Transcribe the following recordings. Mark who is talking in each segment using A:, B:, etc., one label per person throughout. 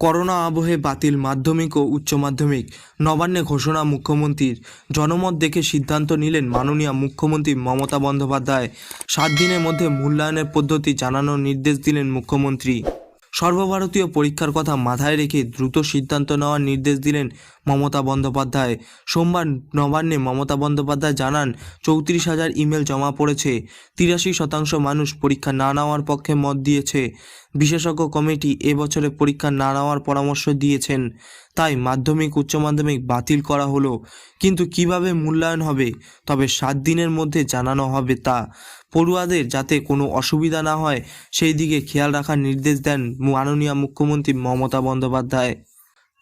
A: Corona আবহে বাতিল মাধ্যমিক ও উচ্চ মাধ্যমিক। নবান্নে ঘোষণা মুখ্যমন্ত্রীর। জনমত দেখে সিদ্ধান্ত নিলেন মাননীয় মুখ্যমন্ত্রী মমতা বন্দ্যোপাধ্যায়। 7 দিনের মধ্যে মূল্যায়নের পদ্ধতি জানানোর নির্দেশ দিলেন মুখ্যমন্ত্রী। সর্বভারতীয় পরীক্ষার কথা মাথায় রেখে দ্রুত সিদ্ধান্ত নেওয়ার নির্দেশ দিলেন মমতা বন্দ্যোপাধ্যায়। সোমবার নবান্নে মমতা বন্দ্যোপাধ্যায় জানান, 34,000 ইমেল জমা পড়েছে। 83% মানুষ পরীক্ষা না নেওয়ার পক্ষে মত দিয়েছে। বিশেষজ্ঞ কমিটি এবছরে পরীক্ষা না নেওয়ার পরামর্শ দিয়েছেন। তাই মাধ্যমিক উচ্চ মাধ্যমিক বাতিল করা হলো। কিন্তু কিভাবে মূল্যায়ন হবে, তবে 7 দিনের মধ্যে জানানো হবে তা। পড়ুয়াদের যাতে কোনো অসুবিধা না হয় সেই দিকে খেয়াল রাখার নির্দেশ দেন মাননীয় মুখ্যমন্ত্রী মমতা বন্দ্যোপাধ্যায়।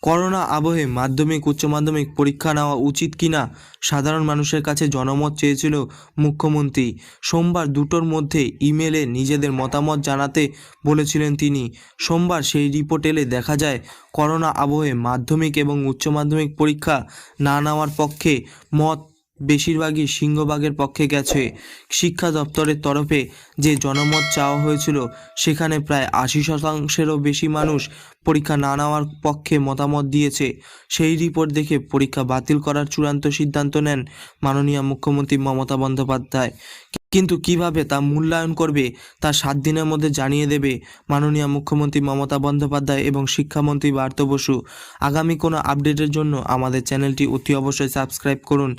A: করোনা আবহে মাধ্যমিক উচ্চ মাধ্যমিক পরীক্ষা নেওয়া উচিত কিনা সাধারণ মানুষের কাছে জনমত চেয়েছিল মুখ্যমন্ত্রী। সোমবার দুটোর মধ্যে ইমেলে নিজেদের মতামত জানাতে বলেছিলেন তিনি। সোমবার সেই রিপোর্ট এলে দেখা যায়, করোনা আবহে মাধ্যমিক এবং উচ্চ মাধ্যমিক পরীক্ষা না নেওয়ার পক্ষে মত বেশিরভাগই সিংহভাগের পক্ষে গেছে। শিক্ষা দপ্তরের তরফে যে জনমত চাওয়া হয়েছিল সেখানে প্রায় 80%-এরও বেশি মানুষ পরীক্ষা না নেওয়ার পক্ষে মতামত দিয়েছে। সেই রিপোর্ট দেখে পরীক্ষা বাতিল করার চূড়ান্ত সিদ্ধান্ত নেন মাননীয় মুখ্যমন্ত্রী মমতা বন্দ্যোপাধ্যায়। কিন্তু কিভাবে তা মূল্যায়ন করবে তা 7 দিনের মধ্যে জানিয়ে দেবে মাননীয় মুখ্যমন্ত্রী মমতা বন্দ্যোপাধ্যায় এবং শিক্ষামন্ত্রী পার্থ বসু। আগামী কোনো আপডেটের জন্য আমাদের চ্যানেলটি অতি অবশ্যই সাবস্ক্রাইব করুন।